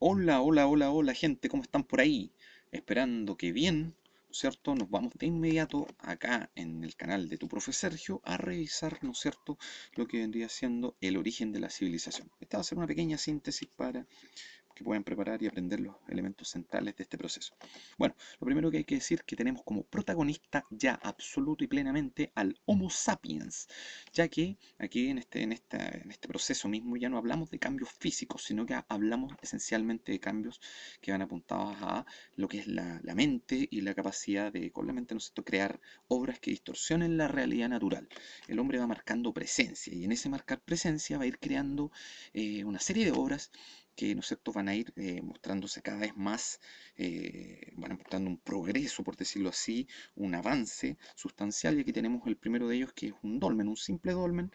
Hola, hola, hola, hola gente, ¿cómo están por ahí? Esperando que bien, ¿no es cierto? Nos vamos de inmediato acá en el canal de tu profe Sergio a revisar, ¿no es cierto?, lo que vendría siendo el origen de la civilización. Esta va a ser una pequeña síntesis para que puedan preparar y aprender los elementos centrales de este proceso. Bueno, lo primero que hay que decir es que tenemos como protagonista ya absoluto y plenamente al Homo sapiens, ya que aquí en este proceso mismo ya no hablamos de cambios físicos, sino que hablamos esencialmente de cambios que van apuntados a lo que es la mente y la capacidad de, con la mente, ¿no es cierto?, crear obras que distorsionen la realidad natural. El hombre va marcando presencia y en ese marcar presencia va a ir creando una serie de obras que, ¿no es cierto?, van a ir mostrándose cada vez más, van mostrando un progreso, por decirlo así, un avance sustancial. Y aquí tenemos el primero de ellos, que es un dolmen, un simple dolmen,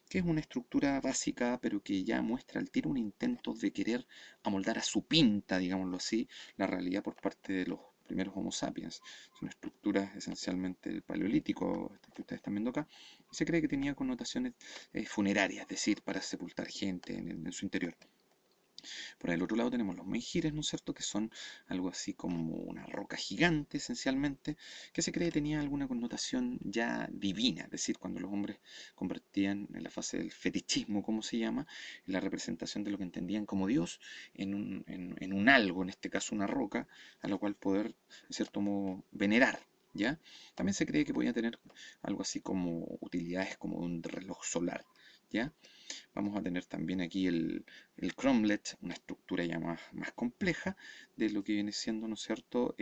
que es una estructura básica, pero que ya muestra al tiro un intento de querer amoldar a su pinta, digámoslo así, la realidad por parte de los primeros Homo sapiens. Son estructuras esencialmente del Paleolítico, esta que ustedes están viendo acá, y se cree que tenía connotaciones funerarias, es decir, para sepultar gente en su interior. Por el otro lado tenemos los menhires, ¿no es cierto?, que son algo así como una roca gigante, esencialmente, que se cree tenía alguna connotación ya divina, es decir, cuando los hombres convertían en la fase del fetichismo, como se llama, en la representación de lo que entendían como Dios, en un algo, en este caso una roca, a la cual poder, en cierto modo, venerar. ¿Ya? También se cree que podía tener algo así como utilidades como un reloj solar. ¿Ya? Vamos a tener también aquí el cromlet, una estructura ya más compleja de lo que viene siendo, ¿no es cierto?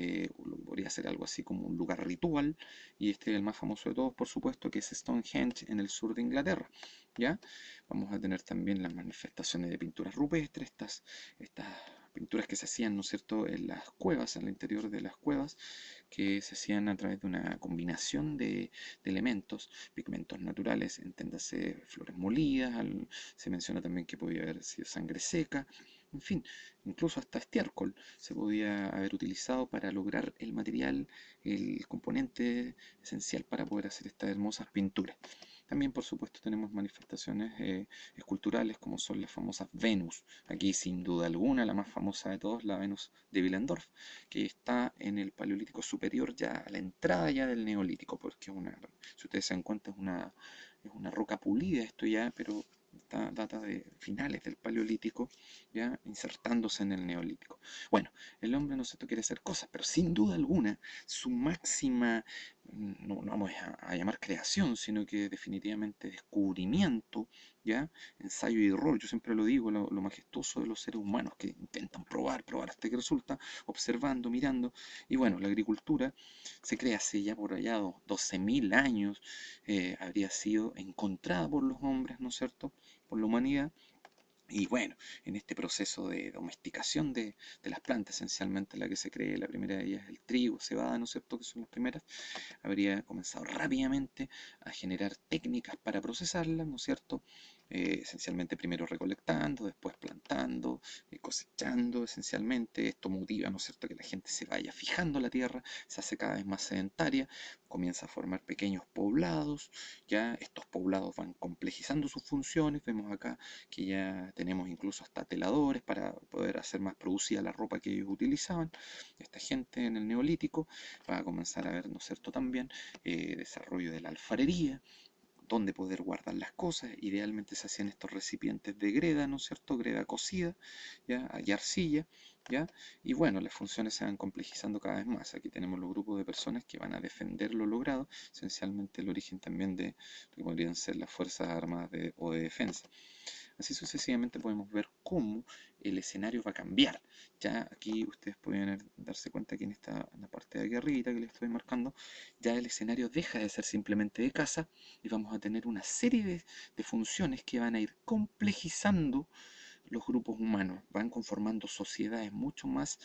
Podría ser algo así como un lugar ritual, y este es el más famoso de todos, por supuesto, que es Stonehenge en el sur de Inglaterra, ¿ya? Vamos a tener también las manifestaciones de pinturas rupestres, estas pinturas que se hacían, ¿no es cierto?, en las cuevas, en el interior de las cuevas, que se hacían a través de una combinación de elementos, pigmentos naturales, enténdase flores molidas, se menciona también que podía haber sido sangre seca, en fin, incluso hasta estiércol se podía haber utilizado para lograr el material, el componente esencial para poder hacer estas hermosas pinturas. También, por supuesto, tenemos manifestaciones esculturales como son las famosas Venus. Aquí, sin duda alguna, la más famosa de todas, la Venus de Willendorf, que está en el Paleolítico Superior, ya a la entrada ya del Neolítico, porque si ustedes se dan cuenta, es una roca pulida esto ya, pero data de finales del Paleolítico, ya insertándose en el Neolítico. Bueno, el hombre no sé, quiere hacer cosas, pero sin duda alguna, su máxima, no vamos a llamar creación, sino que definitivamente descubrimiento, ya, ensayo y error. Yo siempre lo digo, lo majestuoso de los seres humanos, que intentan probar hasta que resulta, observando, mirando. Y bueno, la agricultura se crea hace ya por allá 12.000 años, habría sido encontrada por los hombres, ¿no es cierto?, por la humanidad. Y bueno, en este proceso de domesticación de las plantas, esencialmente la que se cree, la primera de ellas es el trigo, cebada, ¿no es cierto?, que son las primeras, habría comenzado rápidamente a generar técnicas para procesarlas, ¿no es cierto? Esencialmente primero recolectando, después plantando, cosechando, esencialmente. Esto motiva, ¿no es cierto?, que la gente se vaya fijando la tierra, se hace cada vez más sedentaria, comienza a formar pequeños poblados, ya estos poblados van complejizando sus funciones. Vemos acá que ya tenemos incluso hasta teladores para poder hacer más producida la ropa que ellos utilizaban. Esta gente en el Neolítico va a comenzar a ver, ¿no es cierto?, también desarrollo de la alfarería, donde poder guardar las cosas. Idealmente se hacían estos recipientes de greda, ¿no es cierto?, greda cocida, ¿ya?, y arcilla, ¿ya? Y bueno, las funciones se van complejizando cada vez más. Aquí tenemos los grupos de personas que van a defender lo logrado, esencialmente el origen también de lo que podrían ser las Fuerzas Armadas o de defensa. Así sucesivamente podemos ver cómo el escenario va a cambiar. Ya aquí ustedes pueden darse cuenta que en la parte de aquí arriba que les estoy marcando, ya el escenario deja de ser simplemente de caza y vamos a tener una serie de funciones que van a ir complejizando los grupos humanos, van conformando sociedades mucho más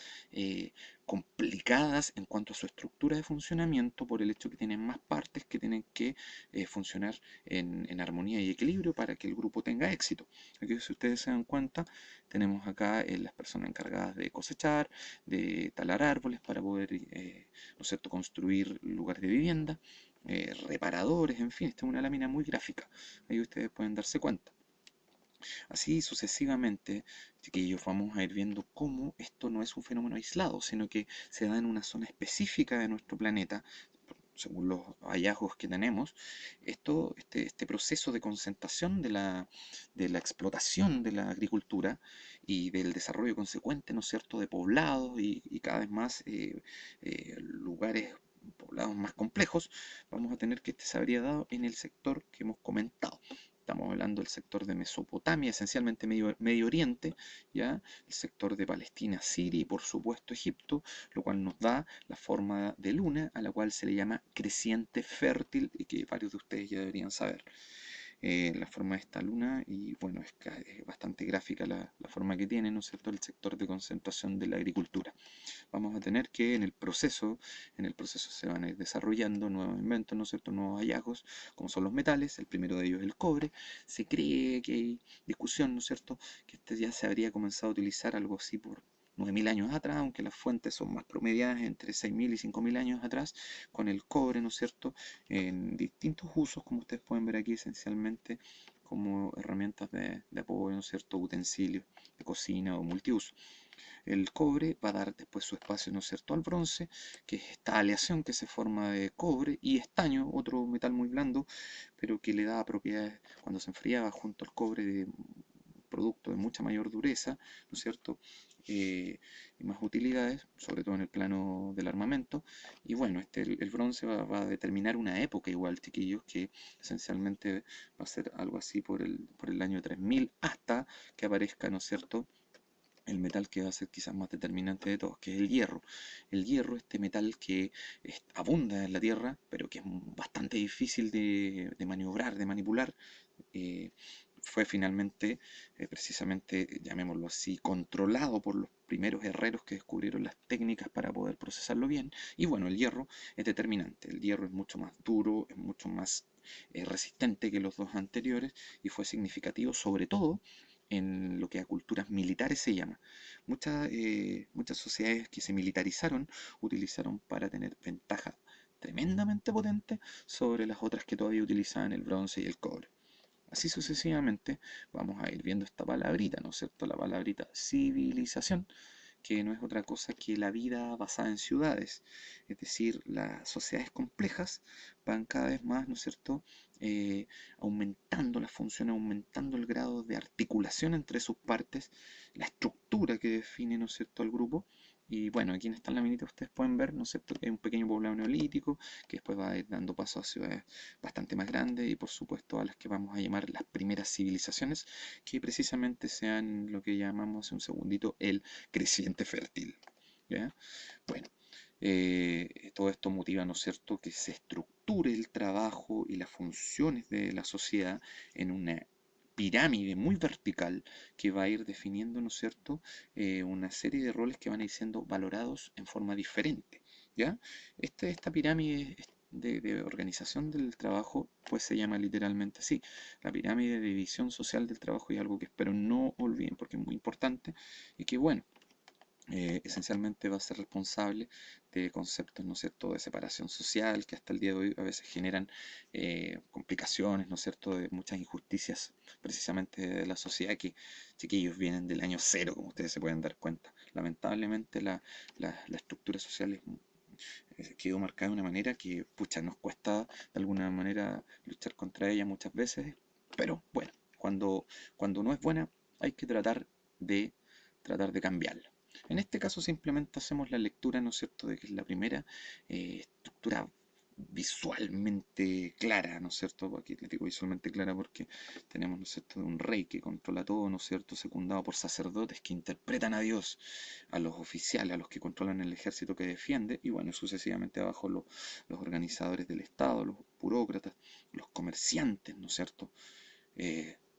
complicadas en cuanto a su estructura de funcionamiento, por el hecho que tienen más partes que tienen que funcionar en armonía y equilibrio para que el grupo tenga éxito. Aquí, si ustedes se dan cuenta, tenemos acá las personas encargadas de cosechar, de talar árboles para poder, ¿no es cierto?, construir lugares de vivienda, reparadores, en fin, esta es una lámina muy gráfica. Ahí ustedes pueden darse cuenta. Así sucesivamente, chiquillos, vamos a ir viendo cómo esto no es un fenómeno aislado, sino que se da en una zona específica de nuestro planeta, según los hallazgos que tenemos. Este proceso de concentración de la explotación de la agricultura y del desarrollo consecuente, ¿no es cierto?, de poblados y cada vez más lugares poblados más complejos, vamos a tener que este se habría dado en el sector que hemos comentado. Estamos hablando del sector de Mesopotamia, esencialmente Medio Oriente, ¿ya? El sector de Palestina, Siria y por supuesto Egipto, lo cual nos da la forma de luna, a la cual se le llama creciente fértil y que varios de ustedes ya deberían saber. La forma de esta luna y bueno, es bastante gráfica la forma que tiene, ¿no es cierto?, el sector de concentración de la agricultura. Vamos a tener que en el proceso se van a ir desarrollando nuevos inventos, ¿no es cierto?, nuevos hallazgos, como son los metales. El primero de ellos es el cobre. Se cree que hay discusión, ¿no es cierto?, que este ya se habría comenzado a utilizar algo así por 9.000 años atrás, aunque las fuentes son más promediadas entre 6.000 y 5.000 años atrás, con el cobre, ¿no es cierto?, en distintos usos, como ustedes pueden ver aquí, esencialmente como herramientas de apoyo, ¿no es cierto?, utensilios de cocina o multiuso. El cobre va a dar después su espacio, ¿no es cierto?, al bronce, que es esta aleación que se forma de cobre y estaño, otro metal muy blando, pero que le da propiedades cuando se enfriaba junto al cobre de producto de mucha mayor dureza, ¿no es cierto?, y más utilidades, sobre todo en el plano del armamento. Y bueno, el bronce va a determinar una época igual, chiquillos, que esencialmente va a ser algo así por el año 3000 hasta que aparezca, ¿no es cierto?, el metal que va a ser quizás más determinante de todos, que es el hierro. El hierro, este metal que abunda en la Tierra, pero que es bastante difícil de maniobrar, de manipular, eh, fue finalmente, precisamente, llamémoslo así, controlado por los primeros herreros que descubrieron las técnicas para poder procesarlo bien. Y bueno, el hierro es determinante. El hierro es mucho más duro, es mucho más resistente que los dos anteriores y fue significativo sobre todo en lo que a culturas militares se llama. Muchas sociedades que se militarizaron utilizaron para tener ventaja tremendamente potente sobre las otras que todavía utilizaban el bronce y el cobre. Así sucesivamente vamos a ir viendo esta palabrita, ¿no es cierto? La palabrita civilización, que no es otra cosa que la vida basada en ciudades. Es decir, las sociedades complejas van cada vez más, ¿no es cierto?, eh, aumentando las funciones, aumentando el grado de articulación entre sus partes, la estructura que define, ¿no es cierto?, al grupo. Y bueno, aquí en esta laminita ustedes pueden ver, ¿no es cierto?, que hay un pequeño poblado neolítico que después va a ir dando paso a ciudades bastante más grandes y por supuesto a las que vamos a llamar las primeras civilizaciones, que precisamente sean lo que llamamos hace un segundito el creciente fértil. ¿Ya? Bueno, todo esto motiva, ¿no es cierto?, que se estructure el trabajo y las funciones de la sociedad en una pirámide muy vertical que va a ir definiendo, ¿no es cierto?, una serie de roles que van a ir siendo valorados en forma diferente. ¿Ya? Esta pirámide de organización del trabajo, pues se llama literalmente así, la pirámide de división social del trabajo, y algo que espero no olviden porque es muy importante y que bueno, esencialmente va a ser responsable de conceptos, ¿no es cierto?, de separación social, que hasta el día de hoy a veces generan complicaciones, ¿no es cierto?, de muchas injusticias precisamente de la sociedad, que chiquillos vienen del año cero, como ustedes se pueden dar cuenta. Lamentablemente la estructura social quedó marcada de una manera que, pucha, nos cuesta de alguna manera luchar contra ella muchas veces, pero bueno, cuando no es buena hay que tratar de cambiarla. En este caso simplemente hacemos la lectura, ¿no es cierto?, de que es la primera estructura visualmente clara, ¿no es cierto? Aquí les digo visualmente clara porque tenemos, ¿no es cierto?, de un rey que controla todo, ¿no es cierto?, secundado por sacerdotes que interpretan a Dios, a los oficiales, a los que controlan el ejército que defiende, y bueno, sucesivamente abajo los organizadores del Estado, los burócratas, los comerciantes, ¿no es cierto?,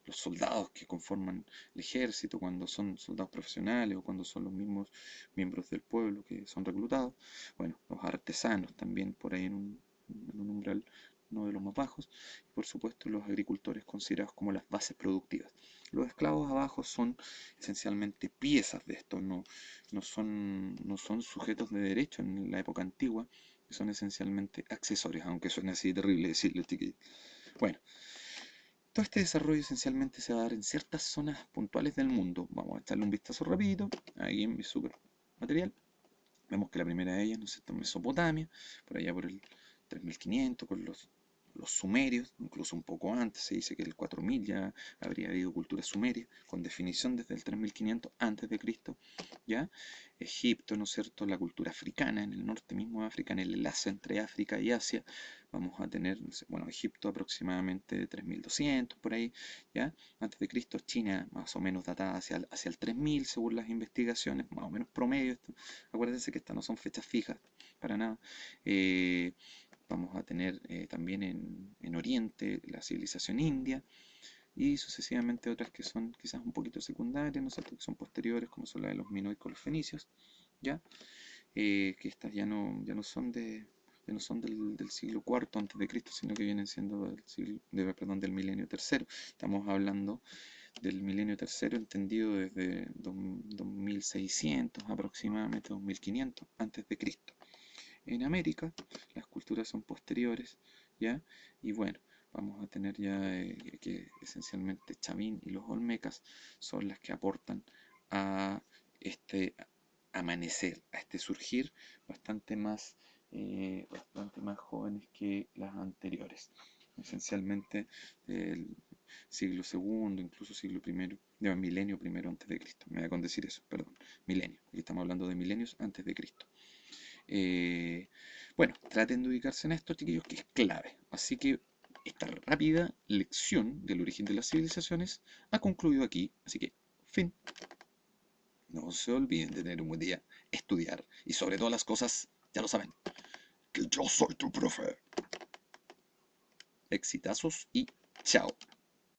los soldados que conforman el ejército cuando son soldados profesionales o cuando son los mismos miembros del pueblo que son reclutados, bueno, los artesanos también por ahí en un umbral uno de los más bajos, y por supuesto los agricultores considerados como las bases productivas. Los esclavos abajo son esencialmente piezas de esto, no son sujetos de derecho en la época antigua, son esencialmente accesorios, aunque suene así terrible decirlo, chiquillos. Bueno, Todo este desarrollo esencialmente se va a dar en ciertas zonas puntuales del mundo. Vamos a echarle un vistazo rapidito, aquí en mi super material. Vemos que la primera de ellas, ¿no es cierto?, en Mesopotamia, por allá por el 3500, con los sumerios, incluso un poco antes, se dice que el 4000 ya habría habido cultura sumeria, con definición desde el 3500 antes de Cristo, ¿ya? Egipto, ¿no es cierto?, la cultura africana, en el norte mismo de África, en el enlace entre África y Asia, vamos a tener, no sé, bueno, Egipto aproximadamente 3200, por ahí, ¿ya? Antes de Cristo, China más o menos datada hacia el 3000, según las investigaciones, más o menos promedio. Acuérdense que estas no son fechas fijas, para nada. Vamos a tener también en Oriente la civilización india y sucesivamente otras que son quizás un poquito secundarias, ¿no es cierto?, que son posteriores, como son la de los minoicos, los fenicios, ¿ya? Que estas ya no son del siglo IV antes de Cristo, sino que vienen siendo perdón, del milenio tercero. Estamos hablando del milenio tercero entendido desde 2600 aproximadamente 2500 antes de Cristo. En América las culturas son posteriores, ¿ya? Y bueno, vamos a tener ya que esencialmente Chavín y los Olmecas son las que aportan a este amanecer, a este surgir bastante más jóvenes que las anteriores. Esencialmente el siglo segundo, incluso siglo primero, milenio primero antes de Cristo. Me da con decir eso, perdón, milenio. Aquí estamos hablando de milenios antes de Cristo. Bueno, traten de ubicarse en esto, chiquillos, que es clave. Así que esta rápida lección del origen de las civilizaciones ha concluido aquí. Así que, fin. No se olviden de tener un buen día, estudiar y sobre todas las cosas, ya lo saben, que yo soy tu profe. Exitazos y chao.